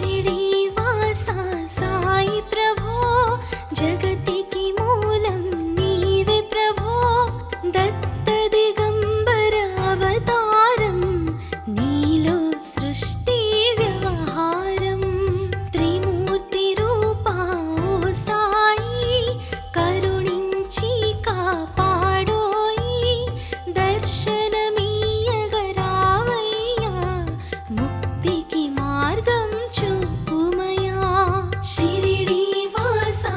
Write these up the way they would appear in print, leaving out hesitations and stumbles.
शिरिडीवासा साई प्रभो जगतिकी मूलं नीवे प्रभो दत्त दिगंबर अवतारं नीलो सृष्टि व्यवहारं त्रिमूर्ति रूपा ओ साई करुणिंची कापाडोई दर्शनमीयगरावయ్యా मुक्तिकी మార్గం చూపుమయా షిరిడీవాసా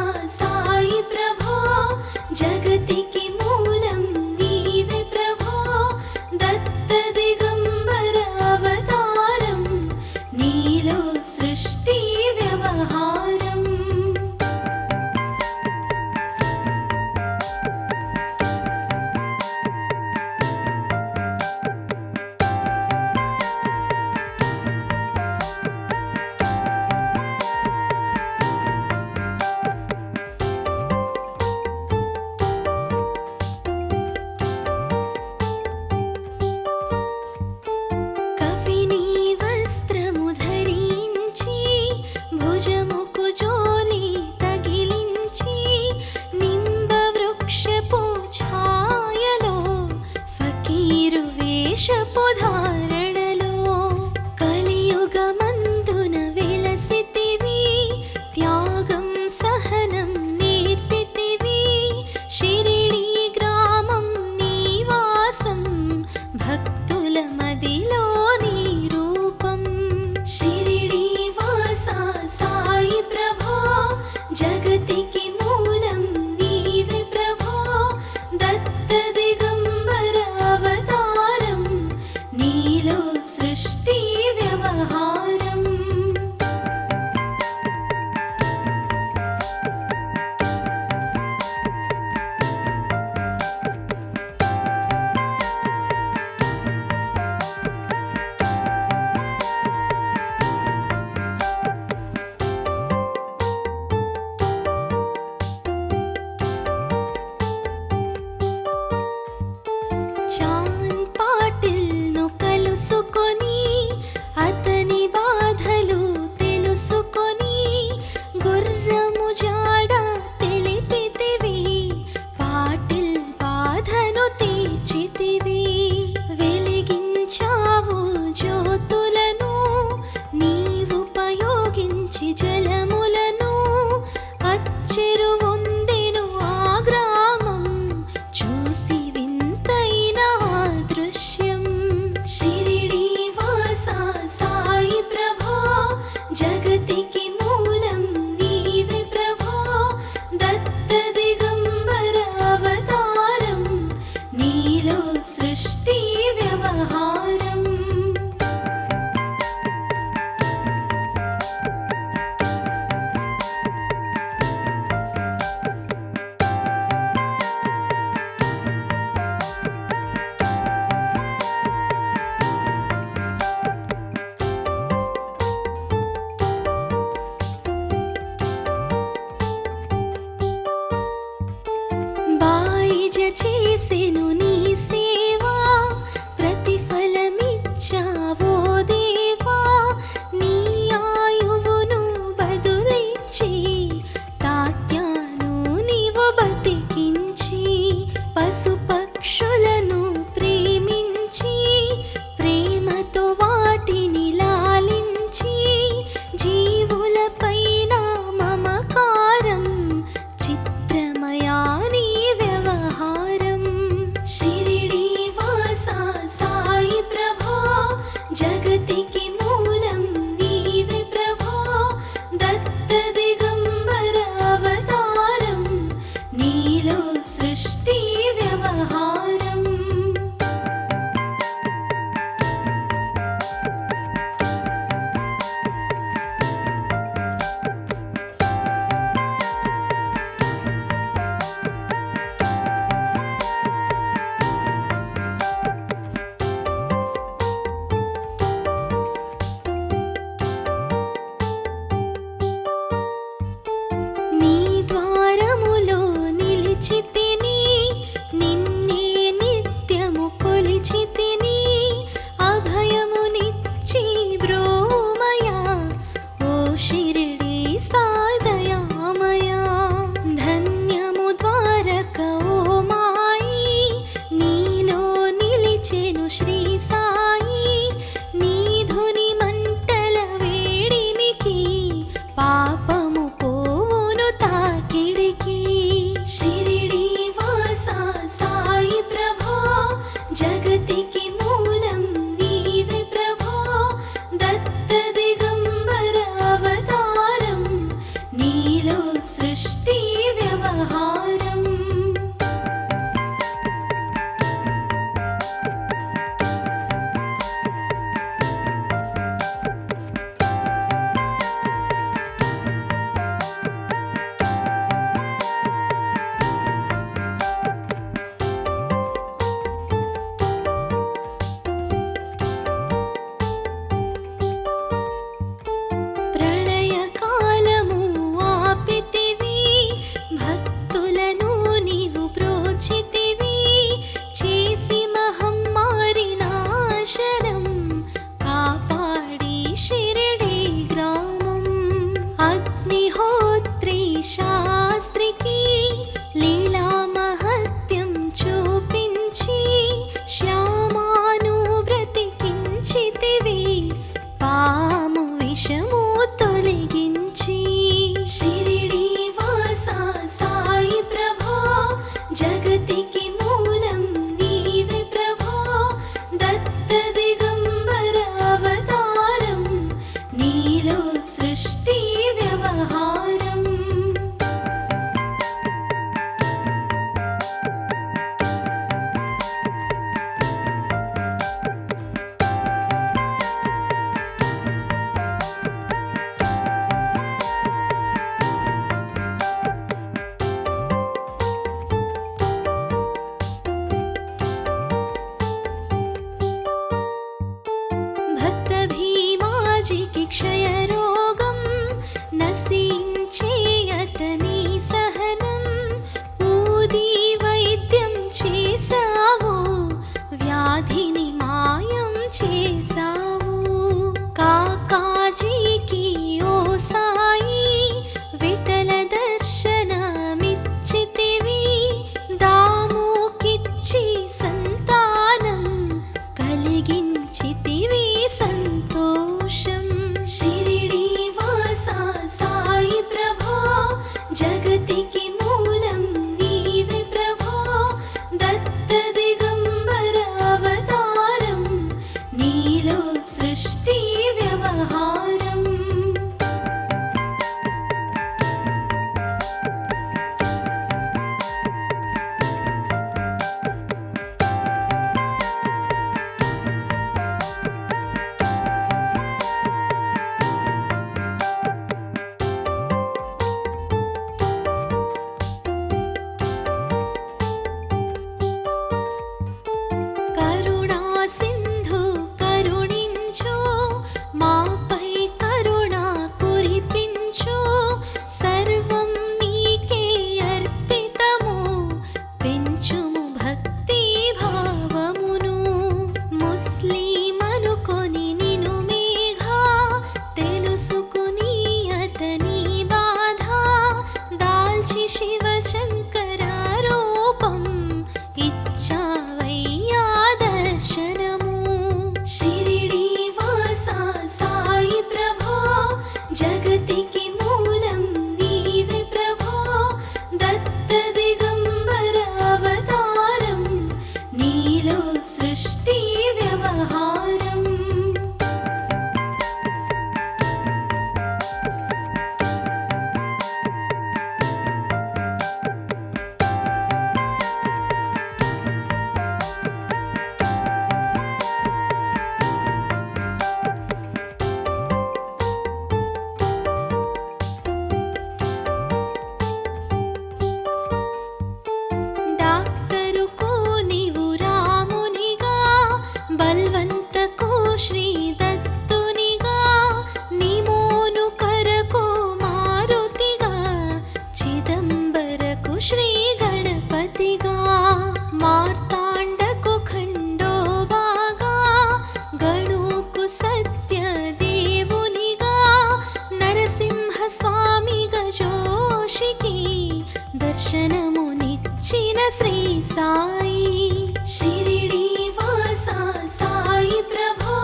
साई शिरडी वासा साई प्रभो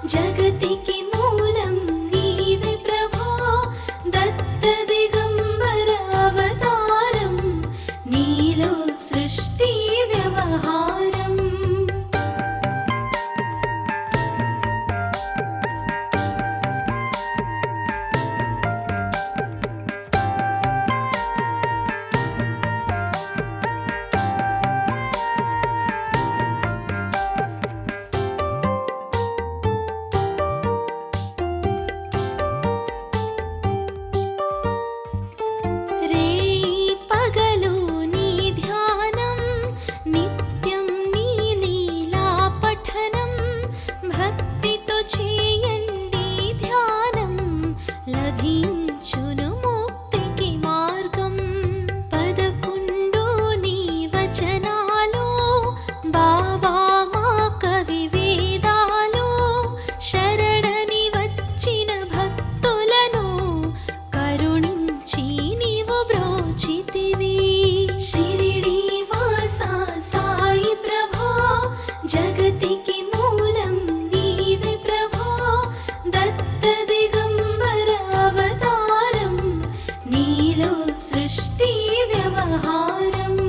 जगतिकी मूलं नीवे प्रभो दत्त दिगंबर अवतारं नीलो सृष्टि व्यवहारम् जगतिकी मूलं नीवे प्रभो दत्त दिगंबर अवतारं नीलो सृष्टि व्यवहारम्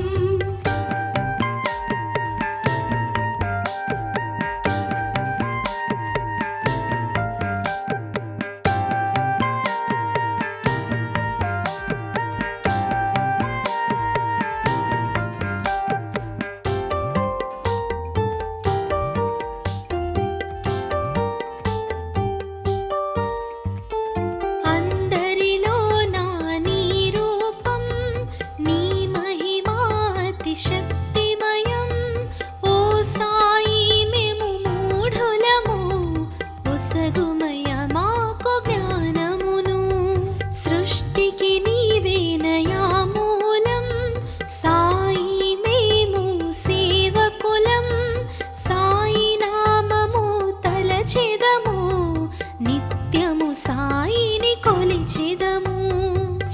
నిత్యము సాయిని కొలిచెదము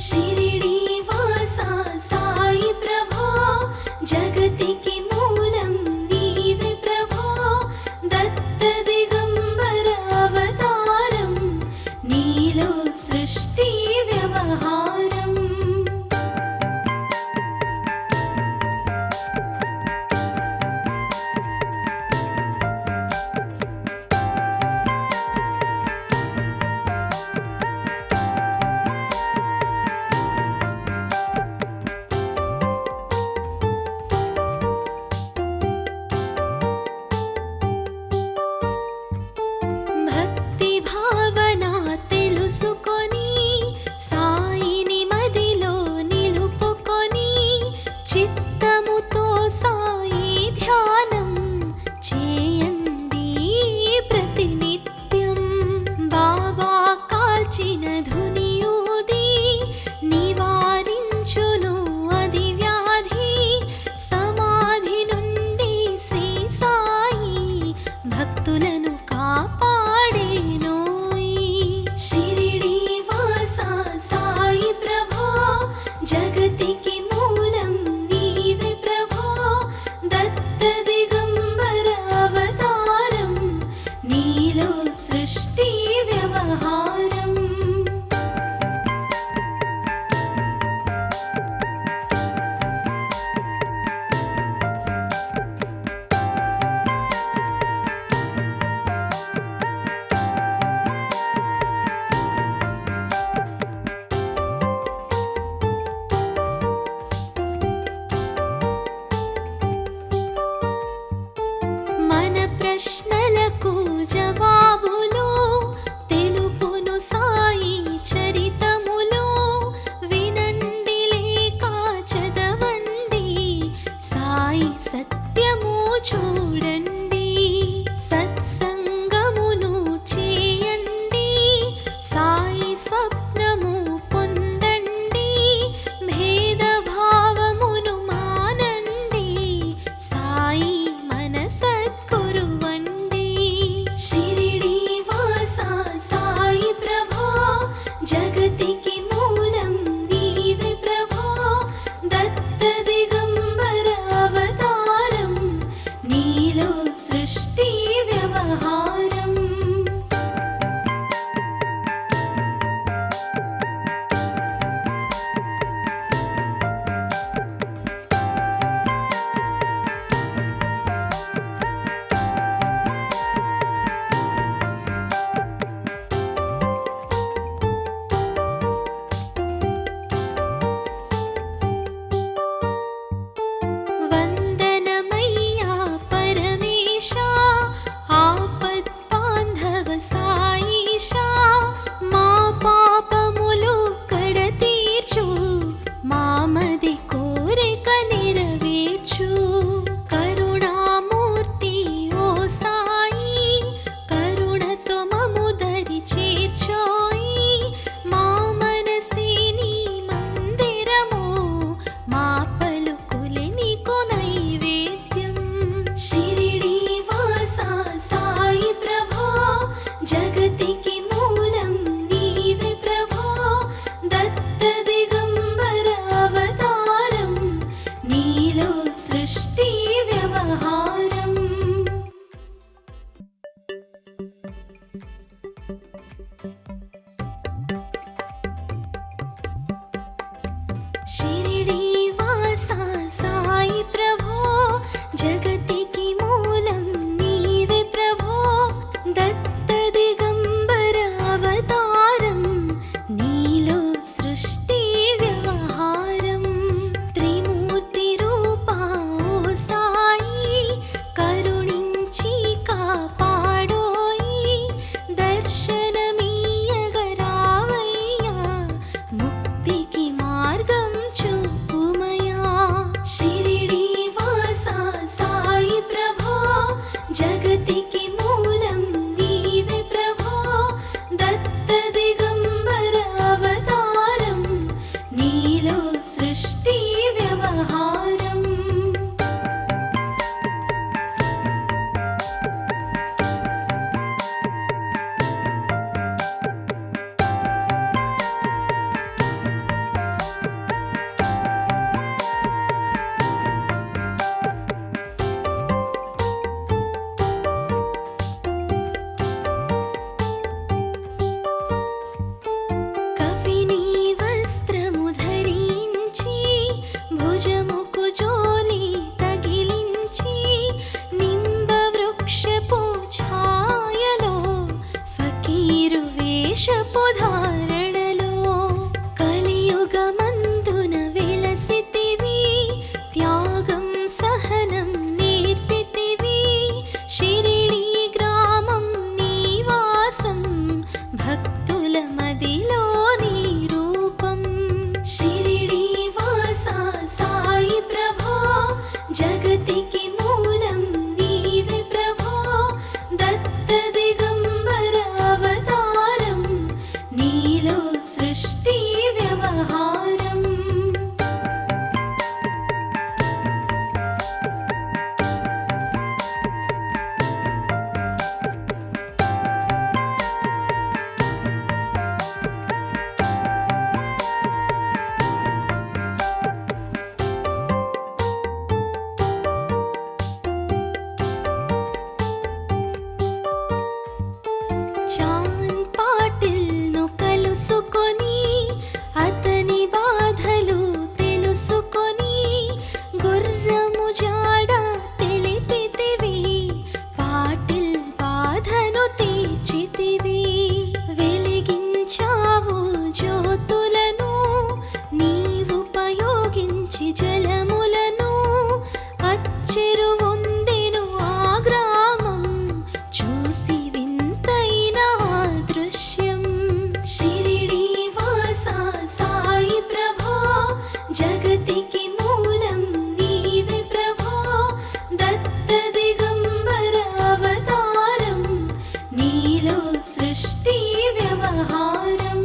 శిరిడి వాసా సాయి ప్రభో జగతికి మూలం నీవే ప్రభో దత్త దిగంబర అవతారం నీలో సృష్టి వ్యవహారం చిత్తముతో సాయి ధ్యానం చేయండి ప్రతినిత్యం బాబా కాల్చిన ధునియూది నివారించును అది వ్యాధి సమాధి నుండి శ్రీ సాయి భక్తులను కాపాడేనోయ్ శిరిడి వాసా సాయి ప్రభో జగతికి మూలం నీవే ప్రభో దత్త దిగంబర అవతారం నీలో సృష్టి వ్యవహారం మన ప్రశ్నలకు జవాబులు తెలుపును సాయి చరితములు వినండి లేక చదవండి సాయి సత్యము చూడండి సత్సంగమును చేయండి సాయి స్వప్నము పొందండి భేదభావమును మానండి సాయి మన సద్గురువండి శిరిడి వాసా సాయి ప్రభో జగతికి మూలం నీవే ప్రభో దత్త దిగంబర జగతికి మూలం నీవే ప్రభో దత్త దిగంబర అవతారం నీలో సృష్టి వ్యవహారం త్రిమూర్తి రూపా ఓ సాయి కరుణించి కాపాడోయి దర్శనమీయగరావయ్యా ముక్తికి మార్గం చూపుమయా షిరిడి వాసా సాయి ప్రభో జగతికి మూలం నీవే ప్రభో దత్త దిగంబర అవతారం నీలో సృష్టి వ్యవహారం కఫినీ వస్త్రము ధరించి భుజముకు జోలి తగిలించి నింబ వృక్షపు ఛాయలో ఫకీరు వేషపు ధారణలో కలియుగమందున వెలసితివి త్యాగం సహనం నేర్పితివి షిరిడి గ్రామం నీవాసం భక్తుల మదిలో నీ రూపం షిరిడి వాసా సాయి ప్రభో జగతికి మూలం నీవే ప్రభో దత్త దిగంబర అవతారం నీలో సృష్టి వ్యవహారం చాన్ పాటిల్ను కలుసుకొని అతని బాధలు తెలుసుకొని గుర్రము జాడ తెలిపితివి పాటిల్ బాధను తీర్చితివి వెలిగించావు జ్యోతులను నీవుపయోగించి జలములను అచ్చెరు వందెను ఆ గ్రామం చూసి వింతైన ఆ దృశ్యం షిరిడి వాసా సాయి ప్రభో జగతికి మూలం నీవే ప్రభో దత్త దిగంబర అవతారం నీలో సృష్టి వ్యవహారం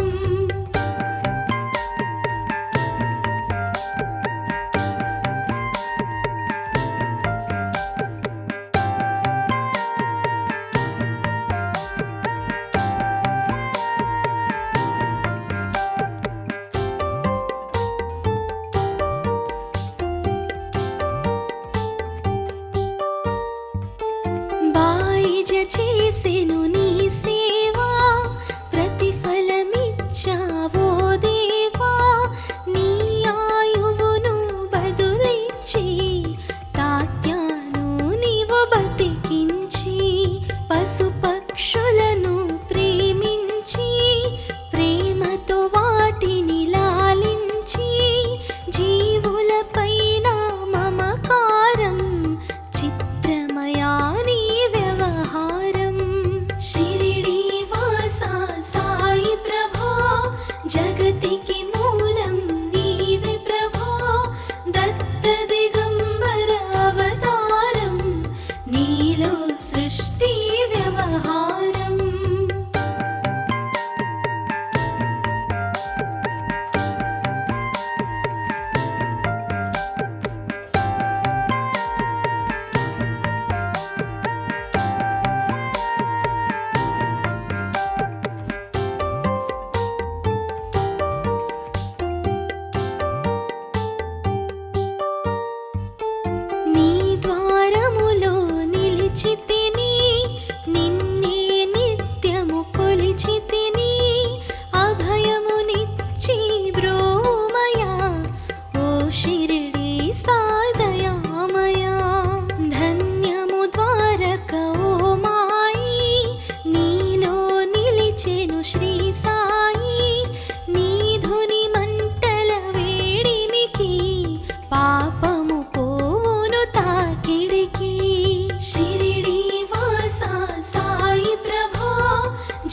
భక్తికి. షిరిడి వాసా సాయి ప్రభో,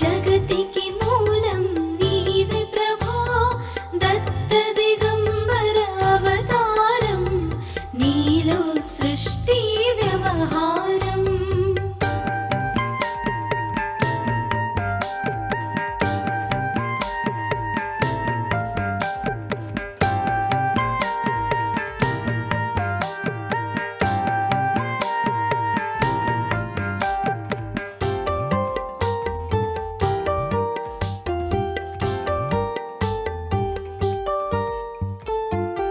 జగతికి మూలం నీవే ప్రభో. దత్త దిగంబర అవతారం, నీలో సృష్టి వ్యవహారం.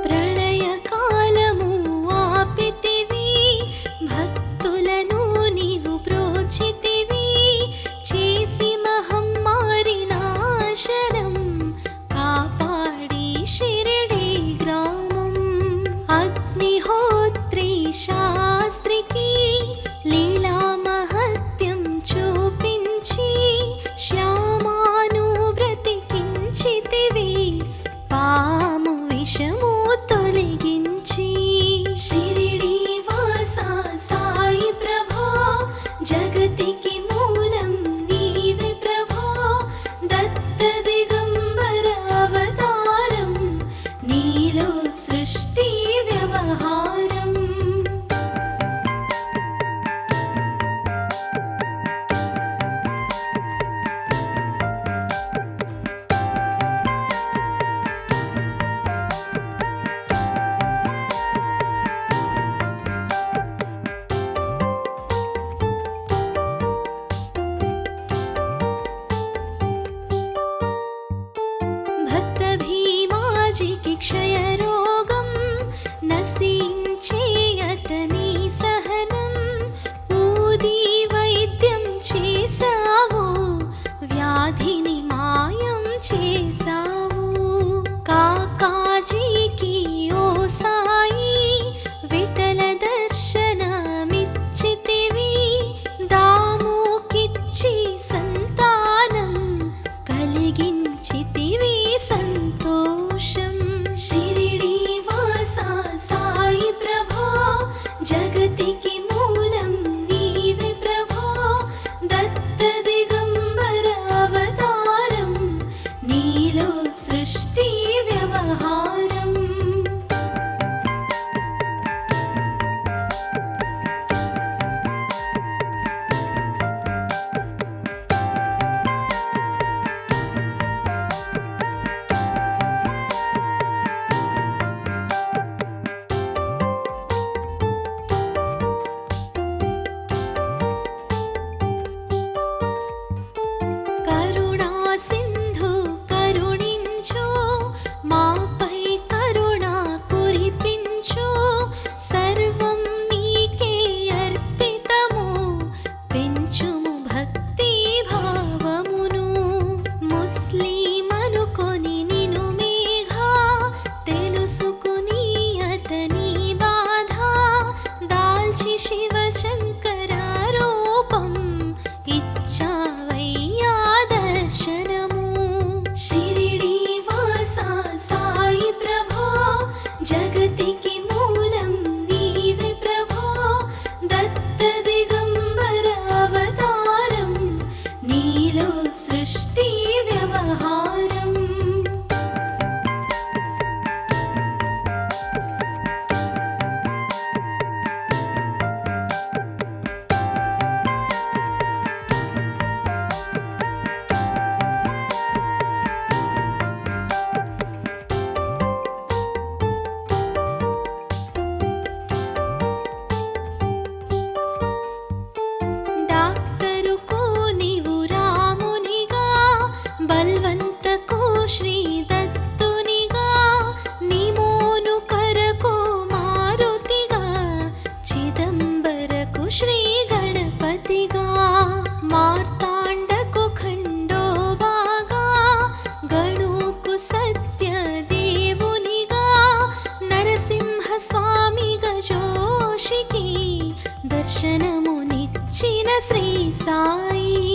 ప్రళయకాలము ఆపితివి, భక్తులను నీవు బ్రోచితివి. చేసి మహమ్మారి నాశనం, కాపాడి షిరిడి గ్రామం. అగ్నిహోత్రి శాస్త్రికి లీలా మహత్యం చూపించి, శ్యామాను బ్రతికించితివి, పాము విషము తొలగించి. షిరిడి వాసా సాయి ప్రభో, జగతికి మూలం నీవే ప్రభో. దత్త దిగంబర అవతారం, నీలో సృష్టి వ్యవహారం. భక్త భీమాజీకి క్షయరోగం, నశించే అతని సహనం. ఊది వైద్యం చేసావు, వ్యాధిని మాయం చేసావు. కాకాజీకి ఓ సాయి, విఠల దర్శనమిచ్చితివి. దాముకిచ్చి సంతానం, కలిగించితివి సంతోషం. షిరిడి వాసా సాయి ప్రభో, జగతికి మూలం నీవే ప్రభో. దత్త దిగంబర అవతారం, నీలో సృష్టి వ్యవహారం. కరుణా సింధు కరుణించు, మాపై కరుణ కురిపించు. సర్వం నీకే అర్పితము, పెంచుము భక్తి భావమును. ముస్లిమనుకొని నిను మేఘా, తెలుసుకుని అతని బాధ. దాల్చి శివ శంకర రూపం, ఇచ్చావయ్యా దర్శనము. షిరిడి వాసా సాయి ప్రభో, జగతికి మూలం నీవే ప్రభో. దత్త దిగంబర అవతారం, నీలో సృష్టి వ్యవహారం. డాక్టరుకు నీవు రామునిగా, బల్వంతకు శ్రీ దత్తునిగా. నిమోను కరకు మారుతిగా, చిదంబరకు శ్రీ గణపతిగా. మార్తాండకు ఖండోబాగా, గణుకు సత్య దేవునిగా. నరసింహ స్వామి గజోషికి, దర్శనమునిచ్చిన శ్రీ సాయి.